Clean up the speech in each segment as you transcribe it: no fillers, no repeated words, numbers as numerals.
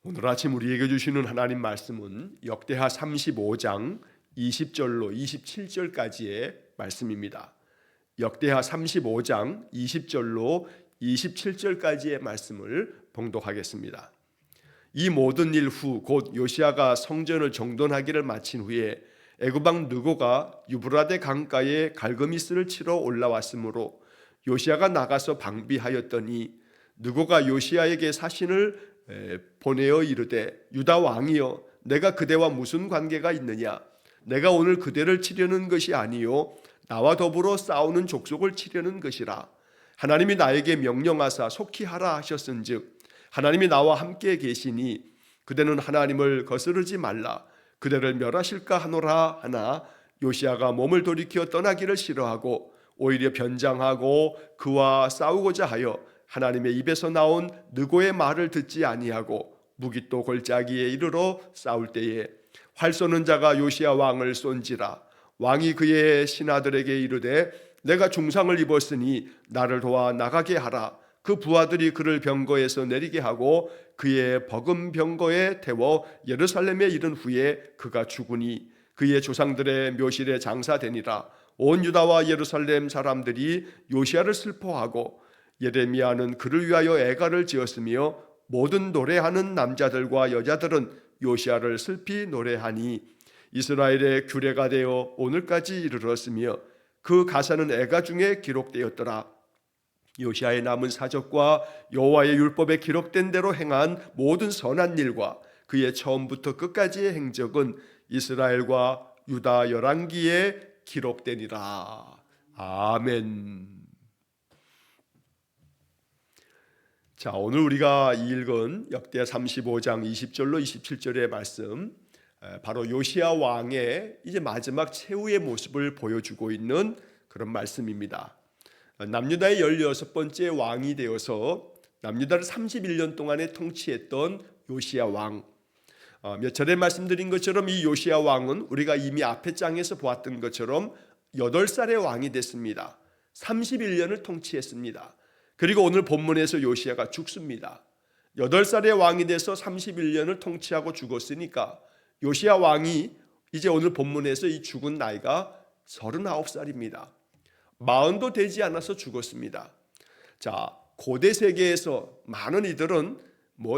오늘 아침 우리에게 주시는 하나님 말씀은 역대하 35장 20절로 27절까지의 말씀입니다. 역대하 35장 20절로 27절까지의 말씀을 봉독하겠습니다. 이 모든 일 후 곧 요시야가 성전을 정돈하기를 마친 후에 애굽 왕 느고가 유브라데 강가에 갈그미스를 치러 올라왔으므로 요시야가 나가서 방비하였더니 느고가 요시야에게 사신을 보내어 이르되 유다 왕이여 내가 그대와 무슨 관계가 있느냐? 내가 오늘 그대를 치려는 것이 아니요 나와 더불어 싸우는 족속을 치려는 것이라. 하나님이 나에게 명령하사 속히 하라 하셨은즉 하나님이 나와 함께 계시니 그대는 하나님을 거스르지 말라. 그대를 멸하실까 하노라 하나 요시야가 몸을 돌이켜 떠나기를 싫어하고 오히려 변장하고 그와 싸우고자 하여 하나님의 입에서 나온 느고의 말을 듣지 아니하고 무깃도 골짜기에 이르러 싸울 때에 활 쏘는 자가 요시야 왕을 쏜지라. 왕이 그의 신하들에게 이르되 내가 중상을 입었으니 나를 도와 나가게 하라. 그 부하들이 그를 병거에서 내리게 하고 그의 버금 병거에 태워 예루살렘에 이른 후에 그가 죽으니 그의 조상들의 묘실에 장사되니라. 온 유다와 예루살렘 사람들이 요시야를 슬퍼하고 예레미야는 그를 위하여 애가를 지었으며 모든 노래하는 남자들과 여자들은 요시야를 슬피 노래하니 이스라엘의 규례가 되어 오늘까지 이르렀으며 그 가사는 애가 중에 기록되었더라. 요시야의 남은 사적과 여호와의 율법에 기록된 대로 행한 모든 선한 일과 그의 처음부터 끝까지의 행적은 이스라엘과 유다 열왕기에 기록되니라. 아멘. 자, 오늘 우리가 읽은 역대 35장 20절로 27절의 말씀, 바로 요시야 왕의 이제 마지막 최후의 모습을 보여주고 있는 그런 말씀입니다. 남유다의 16번째 왕이 되어서 남유다를 31년 동안에 통치했던 요시야 왕. 몇 절에 말씀드린 것처럼 이 요시야 왕은 우리가 이미 앞의 장에서 보았던 것처럼 8살의 왕이 됐습니다. 31년을 통치했습니다. 그리고 오늘 본문에서 요시야가 죽습니다. 8살의 왕이 돼서 31년을 통치하고 죽었으니까 요시야 왕이 이제 오늘 본문에서 이 죽은 나이가 39살입니다. 40도 되지 않아서 죽었습니다. 자, 고대 세계에서 많은 이들은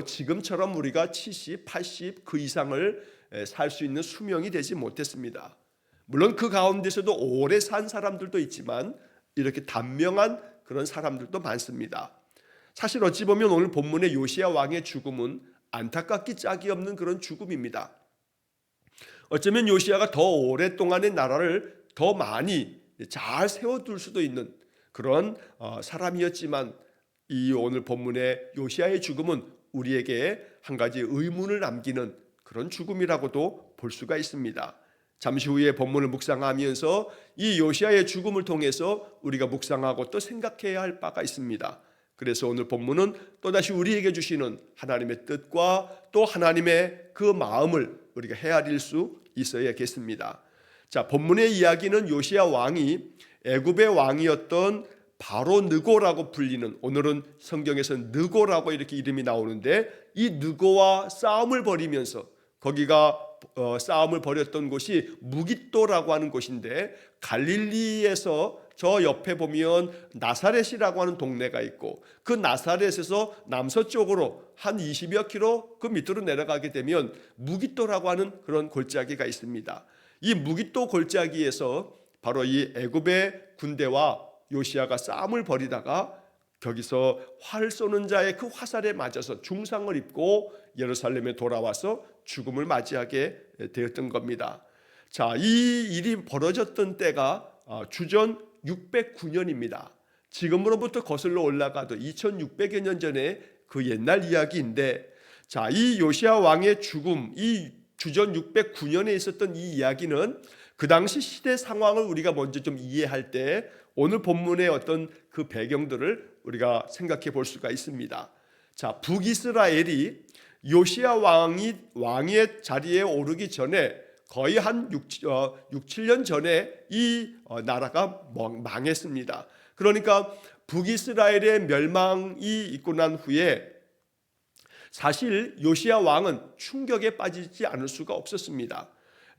지금처럼 우리가 70, 80 그 이상을 살 수 있는 수명이 되지 못했습니다. 물론 그 가운데서도 오래 산 사람들도 있지만 이렇게 단명한 그런 사람들도 많습니다. 사실 어찌 보면 오늘 본문의 요시야 왕의 죽음은 안타깝기 짝이 없는 그런 죽음입니다. 어쩌면 요시야가 더 오랫동안의 나라를 더 많이 잘 세워둘 수도 있는 그런 사람이었지만 이 오늘 본문의 요시야의 죽음은 우리에게 한 가지 의문을 남기는 그런 죽음이라고도 볼 수가 있습니다. 잠시 후에 본문을 묵상하면서 이 요시야의 죽음을 통해서 우리가 묵상하고 또 생각해야 할 바가 있습니다. 그래서 오늘 본문은 또다시 우리에게 주시는 하나님의 뜻과 또 하나님의 그 마음을 우리가 헤아릴 수 있어야겠습니다. 자, 본문의 이야기는 요시야 왕이 애굽의 왕이었던 바로 느고라고 불리는, 오늘은 성경에서 느고라고 이렇게 이름이 나오는데 이 느고와 싸움을 벌이면서 거기가 싸움을 벌였던 곳이 무깃도라고 하는 곳인데 갈릴리에서 저 옆에 보면 나사렛이라고 하는 동네가 있고 그 나사렛에서 남서쪽으로 한 20여 킬로 그 밑으로 내려가게 되면 무깃도라고 하는 그런 골짜기가 있습니다. 이 무깃도 골짜기에서 바로 이 애굽의 군대와 요시야가 싸움을 벌이다가 거기서 활 쏘는 자의 그 화살에 맞아서 중상을 입고 예루살렘에 돌아와서 죽음을 맞이하게 되었던 겁니다. 자, 이 일이 벌어졌던 때가 주전 609년입니다. 지금으로부터 거슬러 올라가도 2600여 년 전에 그 옛날 이야기인데, 자, 이 요시야 왕의 죽음, 이 주전 609년에 있었던 이 이야기는 그 당시 시대 상황을 우리가 먼저 좀 이해할 때 오늘 본문의 어떤 그 배경들을 우리가 생각해 볼 수가 있습니다. 자, 북이스라엘이 요시야 왕의 자리에 오르기 전에 거의 한 6, 7년 전에 이 나라가 망했습니다. 그러니까 북이스라엘의 멸망이 있고 난 후에 사실 요시야 왕은 충격에 빠지지 않을 수가 없었습니다.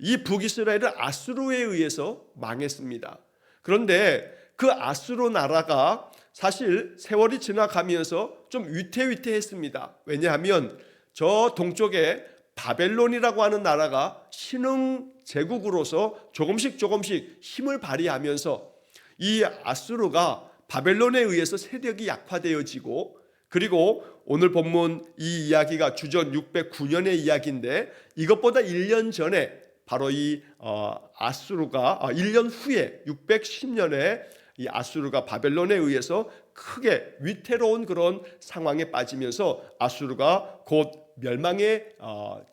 이 북이스라엘은 아수르에 의해서 망했습니다. 그런데 그 아수르 나라가 사실 세월이 지나가면서 좀 위태위태했습니다. 왜냐하면 저 동쪽에 바벨론이라고 하는 나라가 신흥 제국으로서 조금씩 힘을 발휘하면서 이 아수르가 바벨론에 의해서 세력이 약화되어지고, 그리고 오늘 본문 이 이야기가 주전 609년의 이야기인데 이것보다 1년 전에 바로 이 아수르가 1년 후에 610년에 이 아수르가 바벨론에 의해서 크게 위태로운 그런 상황에 빠지면서 아수르가 곧 멸망의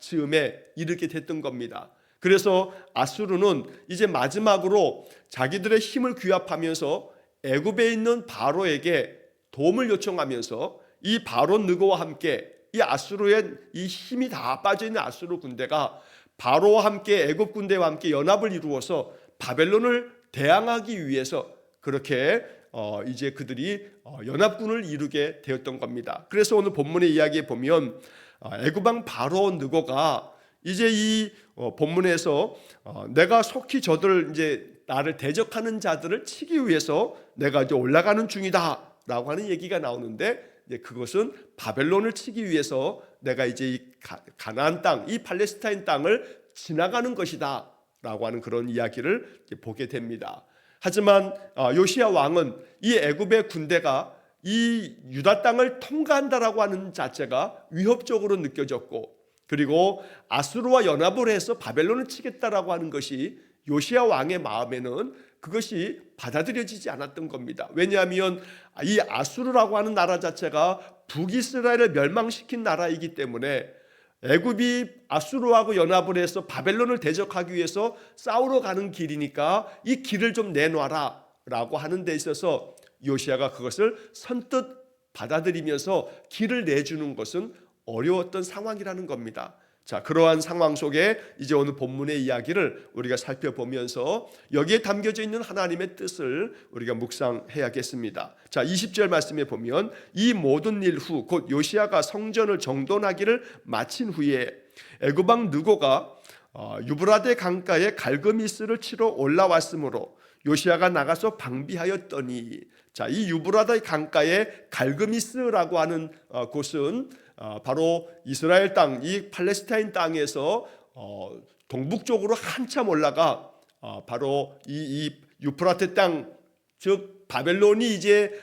즈음에 이르게 됐던 겁니다. 그래서 아수르는 이제 마지막으로 자기들의 힘을 규합하면서 애굽에 있는 바로에게 도움을 요청하면서 이 바로 느고와 함께 이 아수르의 이 힘이 다 빠져있는 아수르 군대가 바로와 함께 애굽 군대와 함께 연합을 이루어서 바벨론을 대항하기 위해서 그렇게 이제 그들이 연합군을 이루게 되었던 겁니다. 그래서 오늘 본문의 이야기에 보면 애굽 왕 바로 느고가 이제 이 본문에서 내가 속히 저들 이제 나를 대적하는 자들을 치기 위해서 내가 이제 올라가는 중이다라고 하는 얘기가 나오는데, 이제 그것은 바벨론을 치기 위해서 내가 이제 이 가나안 땅, 이 팔레스타인 땅을 지나가는 것이다라고 하는 그런 이야기를 보게 됩니다. 하지만 요시야 왕은 이 애굽의 군대가 이 유다 땅을 통과한다라고 하는 자체가 위협적으로 느껴졌고, 그리고 아수르와 연합을 해서 바벨론을 치겠다라고 하는 것이 요시야 왕의 마음에는 그것이 받아들여지지 않았던 겁니다. 왜냐하면 이 아수르라고 하는 나라 자체가 북이스라엘을 멸망시킨 나라이기 때문에 애굽이 아수르하고 연합을 해서 바벨론을 대적하기 위해서 싸우러 가는 길이니까 이 길을 좀 내놔라 라고 하는 데 있어서 요시야가 그것을 선뜻 받아들이면서 길을 내주는 것은 어려웠던 상황이라는 겁니다. 자, 그러한 상황 속에 이제 오늘 본문의 이야기를 우리가 살펴보면서 여기에 담겨져 있는 하나님의 뜻을 우리가 묵상해야겠습니다. 자, 20절 말씀에 보면 이 모든 일 후 곧 요시야가 성전을 정돈하기를 마친 후에 애굽 왕 느고가 유브라데 강가에 갈그미스를 치러 올라왔으므로 요시야가 나가서 방비하였더니, 자, 이 유브라데 강가에 갈그미스라고 하는 곳은 바로 이스라엘 땅, 이 팔레스타인 땅에서 동북쪽으로 한참 올라가 바로 이 유프라테 땅, 즉 바벨론이 이제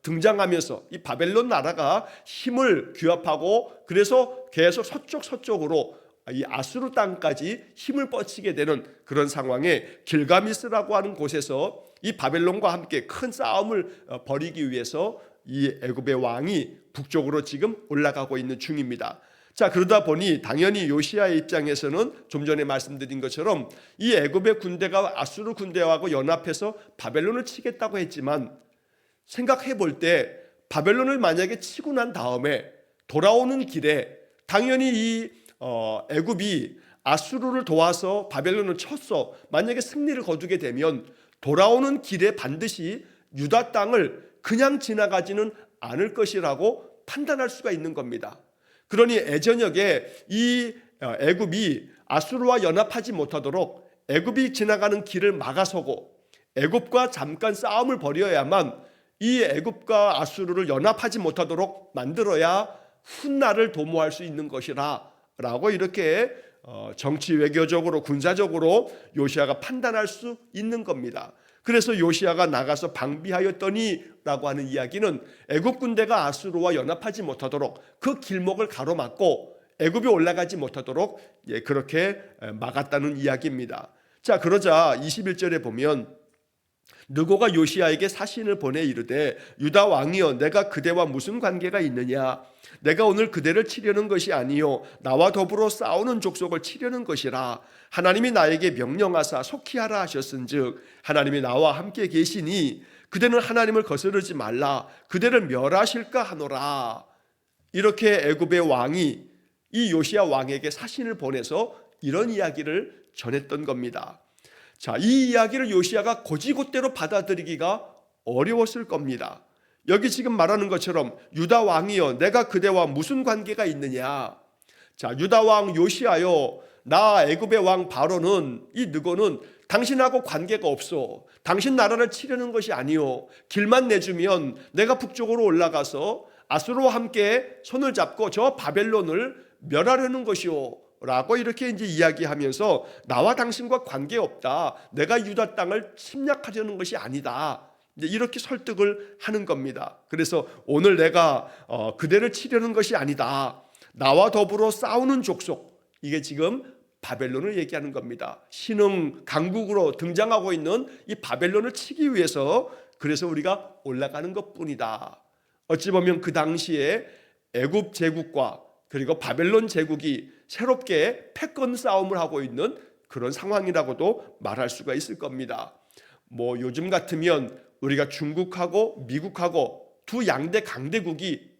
등장하면서 이 바벨론 나라가 힘을 규합하고 그래서 계속 서쪽으로 이 아수르 땅까지 힘을 뻗치게 되는 그런 상황에 길가미스라고 하는 곳에서 이 바벨론과 함께 큰 싸움을 벌이기 위해서 이 애굽의 왕이 북쪽으로 지금 올라가고 있는 중입니다. 자, 그러다 보니 당연히 요시야의 입장에서는 좀 전에 말씀드린 것처럼 이 애굽의 군대가 아수르 군대하고 연합해서 바벨론을 치겠다고 했지만, 생각해 볼 때 바벨론을 만약에 치고 난 다음에 돌아오는 길에 당연히 이 애굽이 아수르를 도와서 바벨론을 쳤어, 만약에 승리를 거두게 되면 돌아오는 길에 반드시 유다 땅을 그냥 지나가지는 않을 것이라고 판단할 수가 있는 겁니다. 그러니 애저녁에 이 애굽이 아수르와 연합하지 못하도록 애굽이 지나가는 길을 막아서고 애굽과 잠깐 싸움을 벌여야만 이 애굽과 아수르를 연합하지 못하도록 만들어야 훗날을 도모할 수 있는 것이라 라고 이렇게 정치 외교적으로 군사적으로 요시야가 판단할 수 있는 겁니다. 그래서 요시야가 나가서 방비하였더니 라고 하는 이야기는 애굽 군대가 아수르와 연합하지 못하도록 그 길목을 가로막고 애굽이 올라가지 못하도록 그렇게 막았다는 이야기입니다. 자, 그러자 21절에 보면 느고가 요시야에게 사신을 보내 이르되 유다 왕이여, 내가 그대와 무슨 관계가 있느냐? 내가 오늘 그대를 치려는 것이 아니요 나와 더불어 싸우는 족속을 치려는 것이라. 하나님이 나에게 명령하사 속히 하라 하셨은즉 하나님이 나와 함께 계시니 그대는 하나님을 거스르지 말라. 그대를 멸하실까 하노라. 이렇게 애굽의 왕이 이 요시야 왕에게 사신을 보내서 이런 이야기를 전했던 겁니다. 자, 이 이야기를 요시야가 곧이곧대로 받아들이기가 어려웠을 겁니다. 여기 지금 말하는 것처럼 유다 왕이여 내가 그대와 무슨 관계가 있느냐. 자, 유다 왕 요시아여 나 애굽의 왕 바로는 이 느고는 당신하고 관계가 없어. 당신 나라를 치려는 것이 아니요. 길만 내주면 내가 북쪽으로 올라가서 아수르와 함께 손을 잡고 저 바벨론을 멸하려는 것이요. 라고 이렇게 이제 이야기하면서 나와 당신과 관계없다. 내가 유다 땅을 침략하려는 것이 아니다. 이제 이렇게 설득을 하는 겁니다. 그래서 오늘 내가 그대를 치려는 것이 아니다. 나와 더불어 싸우는 족속. 이게 지금 바벨론을 얘기하는 겁니다. 신흥 강국으로 등장하고 있는 이 바벨론을 치기 위해서 그래서 우리가 올라가는 것뿐이다. 어찌 보면 그 당시에 애굽 제국과 그리고 바벨론 제국이 새롭게 패권 싸움을 하고 있는 그런 상황이라고도 말할 수가 있을 겁니다. 뭐 요즘 같으면 우리가 중국하고 미국하고 두 양대 강대국이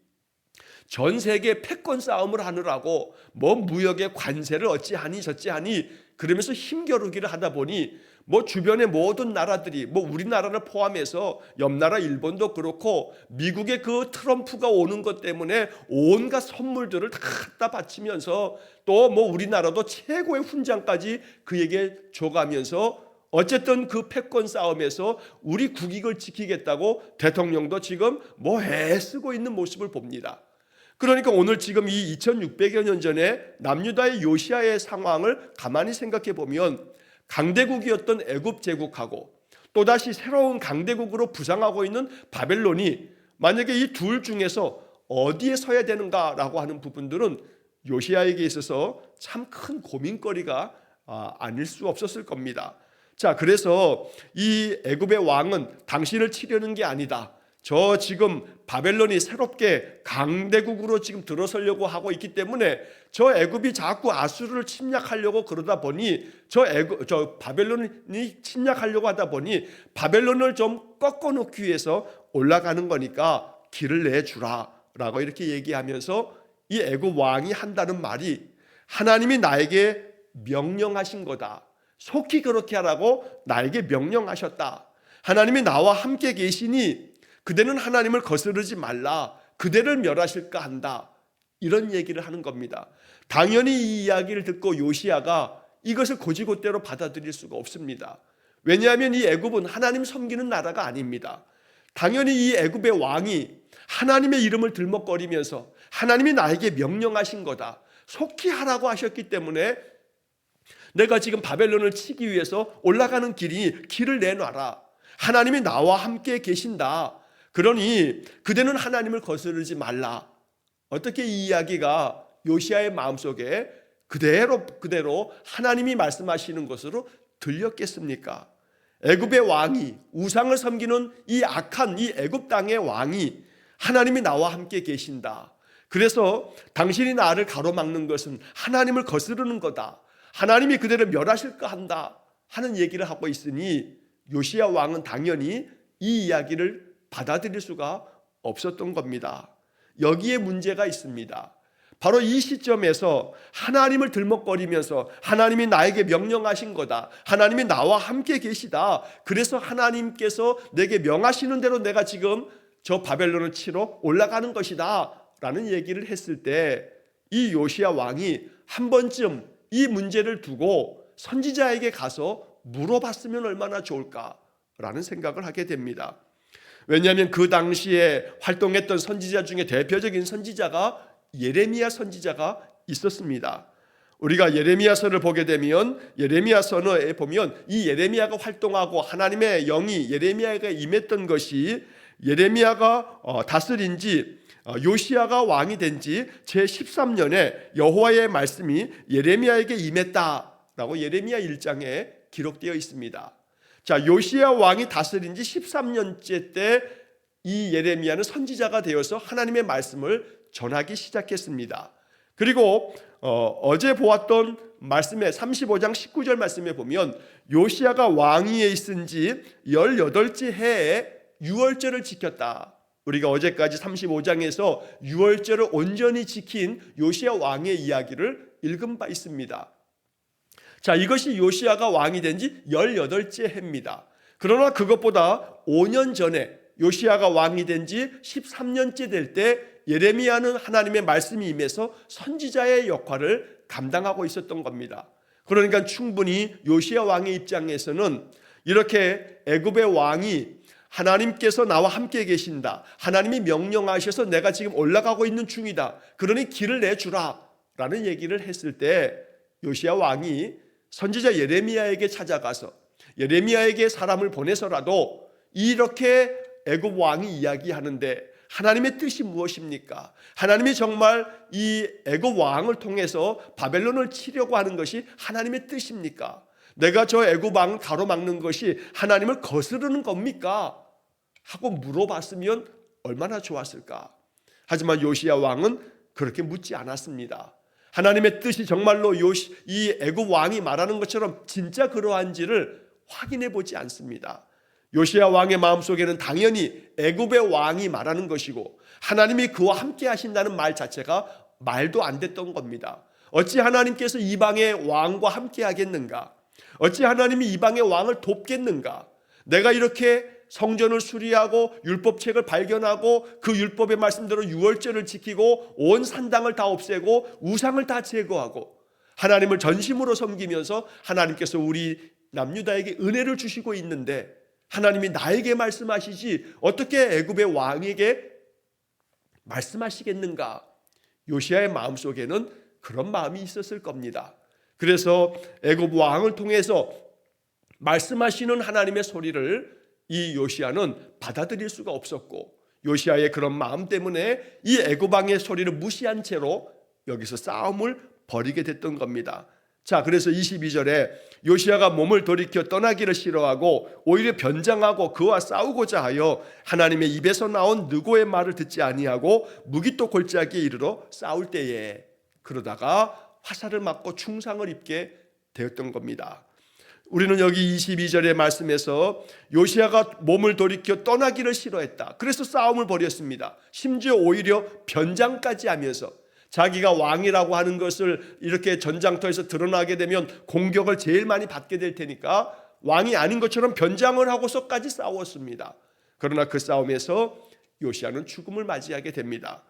전 세계 패권 싸움을 하느라고 뭐 무역의 관세를 어찌하니 저찌하니 그러면서 힘겨루기를 하다 보니 뭐 주변의 모든 나라들이 뭐 우리나라를 포함해서 옆나라 일본도 그렇고 미국의 그 트럼프가 오는 것 때문에 온갖 선물들을 다 갖다 바치면서 또 뭐 우리나라도 최고의 훈장까지 그에게 줘가면서 어쨌든 그 패권 싸움에서 우리 국익을 지키겠다고 대통령도 지금 뭐 애쓰고 있는 모습을 봅니다. 그러니까 오늘 지금 이 2600여 년 전에 남유다의 요시아의 상황을 가만히 생각해 보면 강대국이었던 애굽 제국하고 또다시 새로운 강대국으로 부상하고 있는 바벨론이 만약에 이 둘 중에서 어디에 서야 되는가라고 하는 부분들은 요시아에게 있어서 참 큰 고민거리가 아닐 수 없었을 겁니다. 자, 그래서 이 애굽의 왕은 당신을 치려는 게 아니다. 저 지금 바벨론이 새롭게 강대국으로 지금 들어서려고 하고 있기 때문에 저 애굽이 자꾸 아수르를 침략하려고 그러다 보니 저 바벨론이 침략하려고 하다 보니 바벨론을 좀 꺾어놓기 위해서 올라가는 거니까 길을 내주라라고 이렇게 얘기하면서 이 애굽 왕이 한다는 말이 하나님이 나에게 명령하신 거다. 속히 그렇게 하라고 나에게 명령하셨다. 하나님이 나와 함께 계시니 그대는 하나님을 거스르지 말라. 그대를 멸하실까 한다. 이런 얘기를 하는 겁니다. 당연히 이 이야기를 듣고 요시아가 이것을 곧이곧대로 받아들일 수가 없습니다. 왜냐하면 이 애굽은 하나님 섬기는 나라가 아닙니다. 당연히 이 애굽의 왕이 하나님의 이름을 들먹거리면서 하나님이 나에게 명령하신 거다. 속히 하라고 하셨기 때문에 내가 지금 바벨론을 치기 위해서 올라가는 길을 내놔라. 하나님이 나와 함께 계신다. 그러니 그대는 하나님을 거스르지 말라. 어떻게 이 이야기가 요시아의 마음속에 그대로 하나님이 말씀하시는 것으로 들렸겠습니까? 애굽의 왕이 우상을 섬기는 이 악한 이 애굽 땅의 왕이 하나님이 나와 함께 계신다. 그래서 당신이 나를 가로막는 것은 하나님을 거스르는 거다. 하나님이 그대를 멸하실까 한다 하는 얘기를 하고 있으니 요시야 왕은 당연히 이 이야기를 받아들일 수가 없었던 겁니다. 여기에 문제가 있습니다. 바로 이 시점에서 하나님을 들먹거리면서 하나님이 나에게 명령하신 거다. 하나님이 나와 함께 계시다. 그래서 하나님께서 내게 명하시는 대로 내가 지금 저 바벨론을 치러 올라가는 것이다 라는 얘기를 했을 때 이 요시야 왕이 한 번쯤 이 문제를 두고 선지자에게 가서 물어봤으면 얼마나 좋을까라는 생각을 하게 됩니다. 왜냐하면 그 당시에 활동했던 선지자 중에 대표적인 선지자가 예레미야 선지자가 있었습니다. 우리가 예레미야서를 보게 되면 예레미야서에 보면 이 예레미야가 활동하고 하나님의 영이 예레미야에게 임했던 것이 예레미야가 다스린 지 요시야가 왕이 된 지 제13년에 여호와의 말씀이 예레미야에게 임했다라고 예레미야 1장에 기록되어 있습니다. 자, 요시야 왕이 다스린 지 13년째 때 이 예레미야는 선지자가 되어서 하나님의 말씀을 전하기 시작했습니다. 그리고 어제 보았던 말씀에 35장 19절 말씀에 보면 요시야가 왕위에 있은 지 18째 해에 유월절을 지켰다. 우리가 어제까지 35장에서 유월절을 온전히 지킨 요시야 왕의 이야기를 읽은 바 있습니다. 자, 이것이 요시야가 왕이 된 지 18째 해입니다. 그러나 그것보다 5년 전에 요시야가 왕이 된 지 13년째 될 때 예레미야는 하나님의 말씀이 임해서 선지자의 역할을 감당하고 있었던 겁니다. 그러니까 충분히 요시야 왕의 입장에서는 이렇게 애굽의 왕이 하나님께서 나와 함께 계신다, 하나님이 명령하셔서 내가 지금 올라가고 있는 중이다, 그러니 길을 내주라 라는 얘기를 했을 때 요시야 왕이 선지자 예레미야에게 찾아가서 예레미야에게 사람을 보내서라도 이렇게 애굽 왕이 이야기하는데 하나님의 뜻이 무엇입니까? 하나님이 정말 이 애굽 왕을 통해서 바벨론을 치려고 하는 것이 하나님의 뜻입니까? 내가 저 애굽 왕을 가로막는 것이 하나님을 거스르는 겁니까? 하고 물어봤으면 얼마나 좋았을까? 하지만 요시야 왕은 그렇게 묻지 않았습니다. 하나님의 뜻이 정말로 이 애굽 왕이 말하는 것처럼 진짜 그러한지를 확인해 보지 않습니다. 요시야 왕의 마음속에는 당연히 애굽의 왕이 말하는 것이고 하나님이 그와 함께 하신다는 말 자체가 말도 안 됐던 겁니다. 어찌 하나님께서 이방의 왕과 함께 하겠는가? 어찌 하나님이 이방의 왕을 돕겠는가? 내가 이렇게 성전을 수리하고 율법책을 발견하고 그 율법의 말씀대로 유월절을 지키고 온 산당을 다 없애고 우상을 다 제거하고 하나님을 전심으로 섬기면서 하나님께서 우리 남유다에게 은혜를 주시고 있는데 하나님이 나에게 말씀하시지 어떻게 애굽의 왕에게 말씀하시겠는가? 요시야의 마음속에는 그런 마음이 있었을 겁니다. 그래서 애굽 왕을 통해서 말씀하시는 하나님의 소리를 이 요시야는 받아들일 수가 없었고 요시야의 그런 마음 때문에 이 애굽 왕의 소리를 무시한 채로 여기서 싸움을 벌이게 됐던 겁니다. 자, 그래서 22절에 요시야가 몸을 돌이켜 떠나기를 싫어하고 오히려 변장하고 그와 싸우고자 하여 하나님의 입에서 나온 느고의 말을 듣지 아니하고 무기토 골짜기에 이르러 싸울 때에 그러다가 화살을 맞고 중상을 입게 되었던 겁니다. 우리는 여기 22절의 말씀에서 요시야가 몸을 돌이켜 떠나기를 싫어했다, 그래서 싸움을 벌였습니다. 심지어 오히려 변장까지 하면서 자기가 왕이라고 하는 것을 이렇게 전장터에서 드러나게 되면 공격을 제일 많이 받게 될 테니까 왕이 아닌 것처럼 변장을 하고서까지 싸웠습니다. 그러나 그 싸움에서 요시야는 죽음을 맞이하게 됩니다.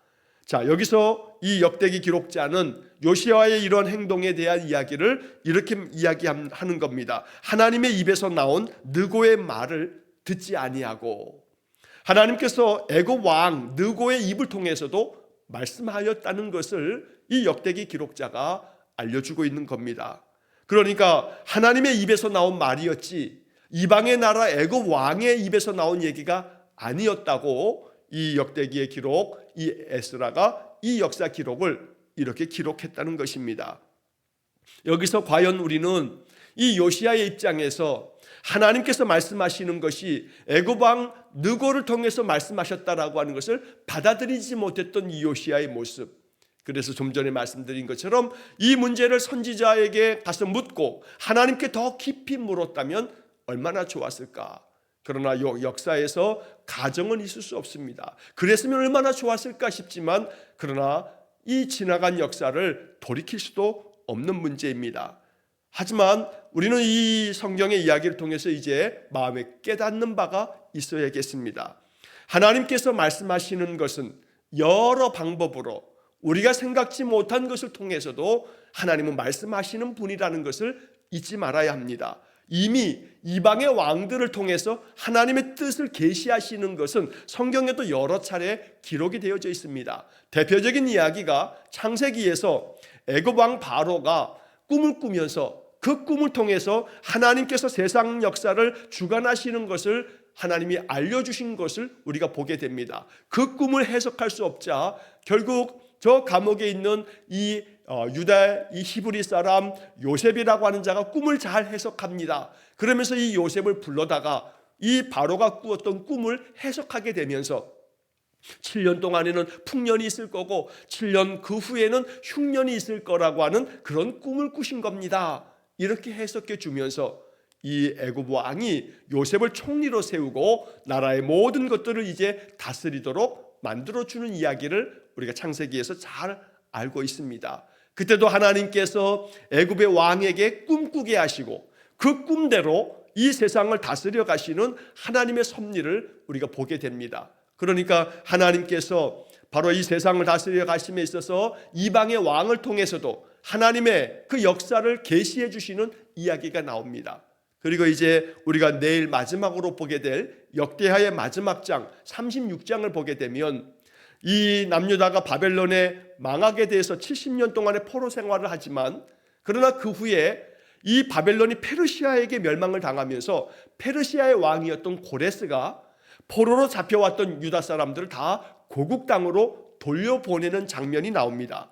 자, 여기서 이 역대기 기록자는 요시야의 이런 행동에 대한 이야기를 이렇게 이야기하는 겁니다. 하나님의 입에서 나온 느고의 말을 듣지 아니하고, 하나님께서 애굽 왕 느고의 입을 통해서도 말씀하였다는 것을 이 역대기 기록자가 알려주고 있는 겁니다. 그러니까 하나님의 입에서 나온 말이었지 이방의 나라 애굽 왕의 입에서 나온 얘기가 아니었다고 이 역대기의 기록, 이 에스라가 이 역사 기록을 이렇게 기록했다는 것입니다. 여기서 과연 우리는 이 요시야의 입장에서 하나님께서 말씀하시는 것이 애굽 왕 느고를 통해서 말씀하셨다라고 하는 것을 받아들이지 못했던 이 요시야의 모습, 그래서 좀 전에 말씀드린 것처럼 이 문제를 선지자에게 가서 묻고 하나님께 더 깊이 물었다면 얼마나 좋았을까. 그러나 역사에서 가정은 있을 수 없습니다. 그랬으면 얼마나 좋았을까 싶지만 그러나 이 지나간 역사를 돌이킬 수도 없는 문제입니다. 하지만 우리는 이 성경의 이야기를 통해서 이제 마음에 깨닫는 바가 있어야겠습니다. 하나님께서 말씀하시는 것은 여러 방법으로 우리가 생각지 못한 것을 통해서도 하나님은 말씀하시는 분이라는 것을 잊지 말아야 합니다. 이미 이방의 왕들을 통해서 하나님의 뜻을 계시하시는 것은 성경에도 여러 차례 기록이 되어져 있습니다. 대표적인 이야기가 창세기에서 애굽 왕 바로가 꿈을 꾸면서 그 꿈을 통해서 하나님께서 세상 역사를 주관하시는 것을 하나님이 알려주신 것을 우리가 보게 됩니다. 그 꿈을 해석할 수 없자 결국 저 감옥에 있는 이 유다 이 히브리 사람 요셉이라고 하는 자가 꿈을 잘 해석합니다. 그러면서 이 요셉을 불러다가 이 바로가 꾸었던 꿈을 해석하게 되면서 7년 동안에는 풍년이 있을 거고 7년 그 후에는 흉년이 있을 거라고 하는 그런 꿈을 꾸신 겁니다. 이렇게 해석해 주면서 이 애굽 왕이 요셉을 총리로 세우고 나라의 모든 것들을 이제 다스리도록 만들어주는 이야기를 우리가 창세기에서 잘 알고 있습니다. 그때도 하나님께서 애굽의 왕에게 꿈꾸게 하시고 그 꿈대로 이 세상을 다스려 가시는 하나님의 섭리를 우리가 보게 됩니다. 그러니까 하나님께서 바로 이 세상을 다스려 가심에 있어서 이방의 왕을 통해서도 하나님의 그 역사를 계시해 주시는 이야기가 나옵니다. 그리고 이제 우리가 내일 마지막으로 보게 될 역대하의 마지막 장 36장을 보게 되면 이 남유다가 바벨론에 망하게 돼서 70년 동안의 포로 생활을 하지만 그러나 그 후에 이 바벨론이 페르시아에게 멸망을 당하면서 페르시아의 왕이었던 고레스가 포로로 잡혀왔던 유다 사람들을 다 고국 땅으로 돌려보내는 장면이 나옵니다.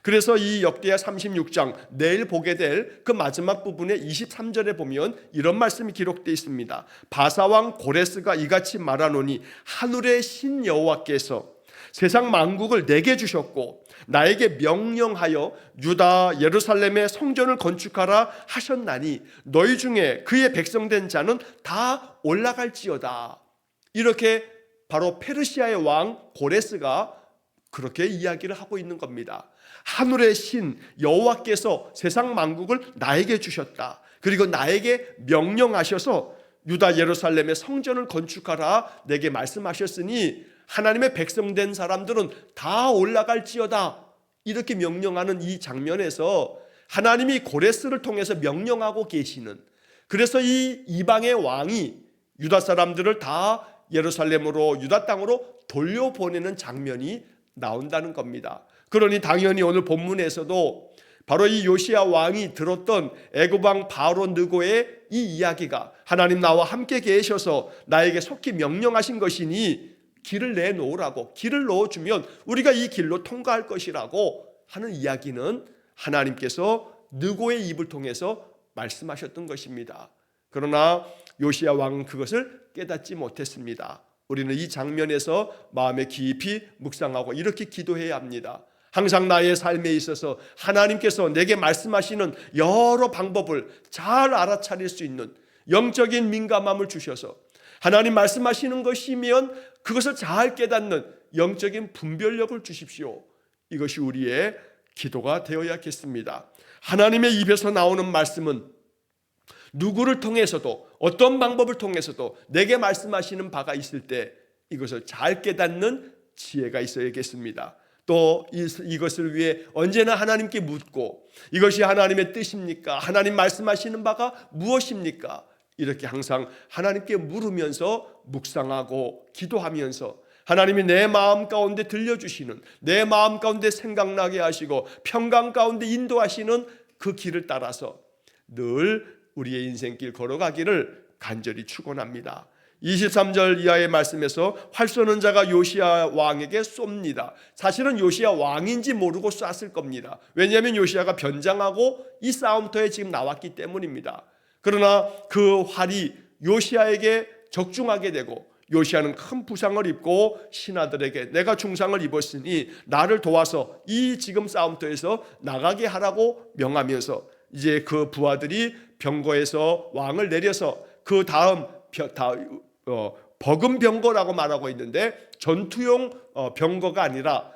그래서 이 역대하 36장 내일 보게 될 그 마지막 부분의 23절에 보면 이런 말씀이 기록되어 있습니다. 바사왕 고레스가 이같이 말하노니 하늘의 신 여호와께서 세상 만국을 내게 주셨고 나에게 명령하여 유다 예루살렘의 성전을 건축하라 하셨나니 너희 중에 그의 백성된 자는 다 올라갈지어다. 이렇게 바로 페르시아의 왕 고레스가 그렇게 이야기를 하고 있는 겁니다. 하늘의 신 여호와께서 세상 만국을 나에게 주셨다. 그리고 나에게 명령하셔서 유다 예루살렘의 성전을 건축하라 내게 말씀하셨으니 하나님의 백성된 사람들은 다 올라갈지어다. 이렇게 명령하는 이 장면에서 하나님이 고레스를 통해서 명령하고 계시는, 그래서 이 이방의 왕이 유다 사람들을 다 예루살렘으로 유다 땅으로 돌려보내는 장면이 나온다는 겁니다. 그러니 당연히 오늘 본문에서도 바로 이 요시야 왕이 들었던 애굽 왕 바로 느고의 이 이야기가 하나님 나와 함께 계셔서 나에게 속히 명령하신 것이니 길을 내놓으라고, 길을 넣어주면 우리가 이 길로 통과할 것이라고 하는 이야기는 하나님께서 느고의 입을 통해서 말씀하셨던 것입니다. 그러나 요시야 왕은 그것을 깨닫지 못했습니다. 우리는 이 장면에서 마음에 깊이 묵상하고 이렇게 기도해야 합니다. 항상 나의 삶에 있어서 하나님께서 내게 말씀하시는 여러 방법을 잘 알아차릴 수 있는 영적인 민감함을 주셔서 하나님 말씀하시는 것이면 그것을 잘 깨닫는 영적인 분별력을 주십시오. 이것이 우리의 기도가 되어야겠습니다. 하나님의 입에서 나오는 말씀은 누구를 통해서도 어떤 방법을 통해서도 내게 말씀하시는 바가 있을 때 이것을 잘 깨닫는 지혜가 있어야겠습니다. 또 이것을 위해 언제나 하나님께 묻고 이것이 하나님의 뜻입니까? 하나님 말씀하시는 바가 무엇입니까? 이렇게 항상 하나님께 물으면서 묵상하고 기도하면서 하나님이 내 마음 가운데 들려주시는, 내 마음 가운데 생각나게 하시고 평강 가운데 인도하시는 그 길을 따라서 늘 우리의 인생길 걸어가기를 간절히 축원합니다. 23절 이하의 말씀에서 활 쏘는 자가 요시야 왕에게 쏩니다. 사실은 요시야 왕인지 모르고 쐈을 겁니다. 왜냐하면 요시야가 변장하고 이 싸움터에 지금 나왔기 때문입니다. 그러나 그 활이 요시야에게 적중하게 되고 요시야는 큰 부상을 입고 신하들에게 내가 중상을 입었으니 나를 도와서 이 지금 싸움터에서 나가게 하라고 명하면서 이제 그 부하들이 병거에서 왕을 내려서 그 다음 버금 병거라고 말하고 있는데 전투용 병거가 아니라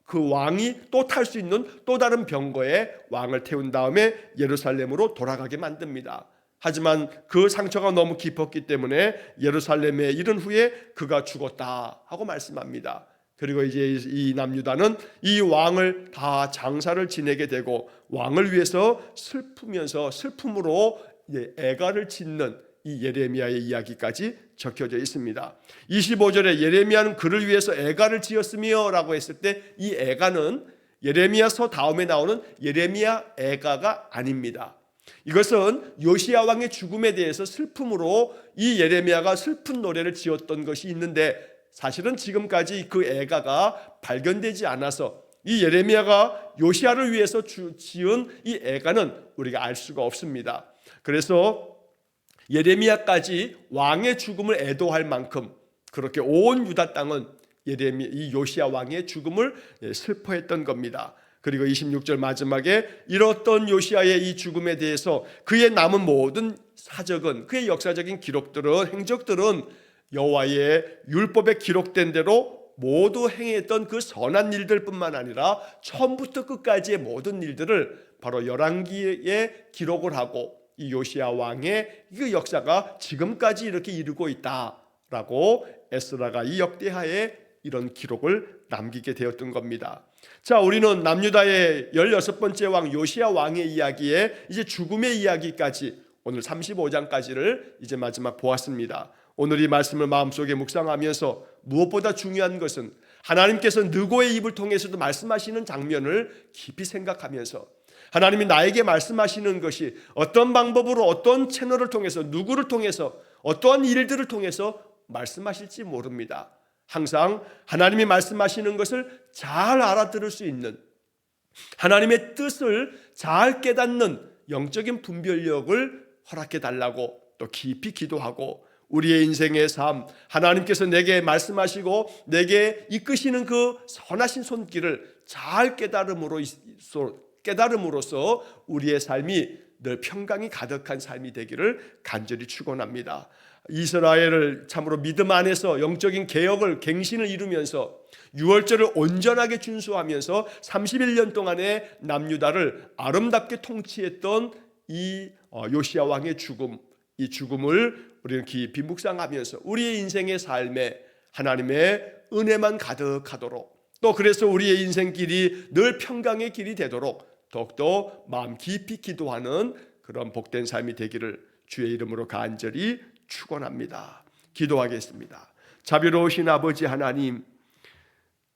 그 왕이 또 탈 수 있는 또 다른 병거에 왕을 태운 다음에 예루살렘으로 돌아가게 만듭니다. 하지만 그 상처가 너무 깊었기 때문에 예루살렘에 이른 후에 그가 죽었다 하고 말씀합니다. 그리고 이제 이 남유다는 이 왕을 다 장사를 지내게 되고 왕을 위해서 슬프면서 슬픔으로 애가를 짓는 이 예레미야의 이야기까지 적혀져 있습니다. 25절에 예레미야는 그를 위해서 애가를 지었으며 라고 했을 때 이 애가는 예레미야서 다음에 나오는 예레미야 애가가 아닙니다. 이것은 요시야 왕의 죽음에 대해서 슬픔으로 이 예레미야가 슬픈 노래를 지었던 것이 있는데 사실은 지금까지 그 애가가 발견되지 않아서 이 예레미야가 요시야를 위해서 지은 이 애가는 우리가 알 수가 없습니다. 그래서 예레미야까지 왕의 죽음을 애도할 만큼 그렇게 온 유다 땅은 이 요시야 왕의 죽음을 슬퍼했던 겁니다. 그리고 26절 마지막에 이렇던 요시야의 이 죽음에 대해서 그의 남은 모든 사적은, 그의 역사적인 기록들은, 행적들은 여호와의 율법에 기록된 대로 모두 행했던 그 선한 일들뿐만 아니라 처음부터 끝까지의 모든 일들을 바로 열왕기에 기록을 하고 이 요시야 왕의 그 역사가 지금까지 이렇게 이르고 있다라고 에스라가 이 역대하에 이런 기록을 남기게 되었던 겁니다. 자, 우리는 남유다의 16번째 왕 요시야 왕의 이야기에 이제 죽음의 이야기까지 오늘 35장까지를 이제 마지막 보았습니다. 오늘 이 말씀을 마음속에 묵상하면서 무엇보다 중요한 것은 하나님께서 느고의 입을 통해서도 말씀하시는 장면을 깊이 생각하면서 하나님이 나에게 말씀하시는 것이 어떤 방법으로 어떤 채널을 통해서 누구를 통해서 어떠한 일들을 통해서 말씀하실지 모릅니다. 항상 하나님이 말씀하시는 것을 잘 알아들을 수 있는 하나님의 뜻을 잘 깨닫는 영적인 분별력을 허락해 달라고 또 깊이 기도하고 우리의 인생의 삶, 하나님께서 내게 말씀하시고 내게 이끄시는 그 선하신 손길을 잘 깨달음으로써 우리의 삶이 늘 평강이 가득한 삶이 되기를 간절히 축원합니다. 이스라엘을 참으로 믿음 안에서 영적인 개혁을 갱신을 이루면서 유월절을 온전하게 준수하면서 31년 동안의 남유다를 아름답게 통치했던 이 요시야 왕의 죽음, 이 죽음을 우리는 깊이 묵상하면서 우리의 인생의 삶에 하나님의 은혜만 가득하도록 또 그래서 우리의 인생길이 늘 평강의 길이 되도록 더욱더 마음 깊이 기도하는 그런 복된 삶이 되기를 주의 이름으로 간절히 축원합니다. 기도하겠습니다. 자비로우신 아버지 하나님,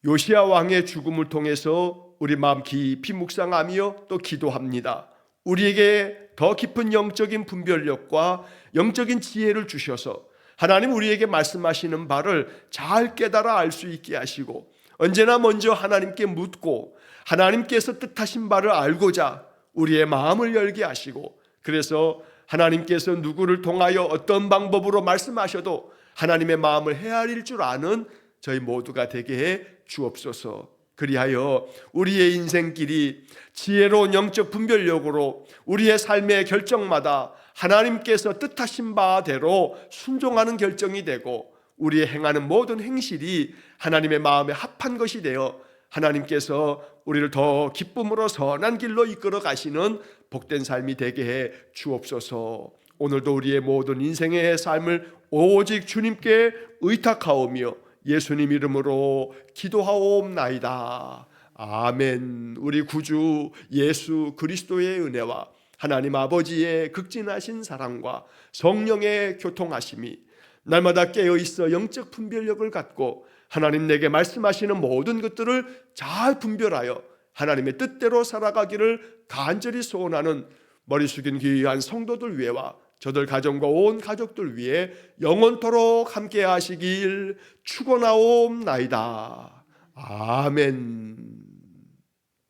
요시야 왕의 죽음을 통해서 우리 마음 깊이 묵상하며 또 기도합니다. 우리에게 더 깊은 영적인 분별력과 영적인 지혜를 주셔서 하나님 우리에게 말씀하시는 바를 잘 깨달아 알 수 있게 하시고 언제나 먼저 하나님께 묻고 하나님께서 뜻하신 바를 알고자 우리의 마음을 열게 하시고 그래서 하나님께서 누구를 통하여 어떤 방법으로 말씀하셔도 하나님의 마음을 헤아릴 줄 아는 저희 모두가 되게 해 주옵소서. 그리하여 우리의 인생길이 지혜로운 영적 분별력으로 우리의 삶의 결정마다 하나님께서 뜻하신 바대로 순종하는 결정이 되고 우리의 행하는 모든 행실이 하나님의 마음에 합한 것이 되어 하나님께서 우리를 더 기쁨으로 선한 길로 이끌어 가시는 복된 삶이 되게 해 주옵소서. 오늘도 우리의 모든 인생의 삶을 오직 주님께 의탁하오며 예수님 이름으로 기도하옵나이다. 아멘. 우리 구주 예수 그리스도의 은혜와 하나님 아버지의 극진하신 사랑과 성령의 교통하심이 날마다 깨어있어 영적 분별력을 갖고 하나님 내게 말씀하시는 모든 것들을 잘 분별하여 하나님의 뜻대로 살아가기를 간절히 소원하는 머리 숙인 귀한 성도들 위해와 저들 가정과 온 가족들 위해 영원토록 함께 하시길 축원하옵나이다. 아멘.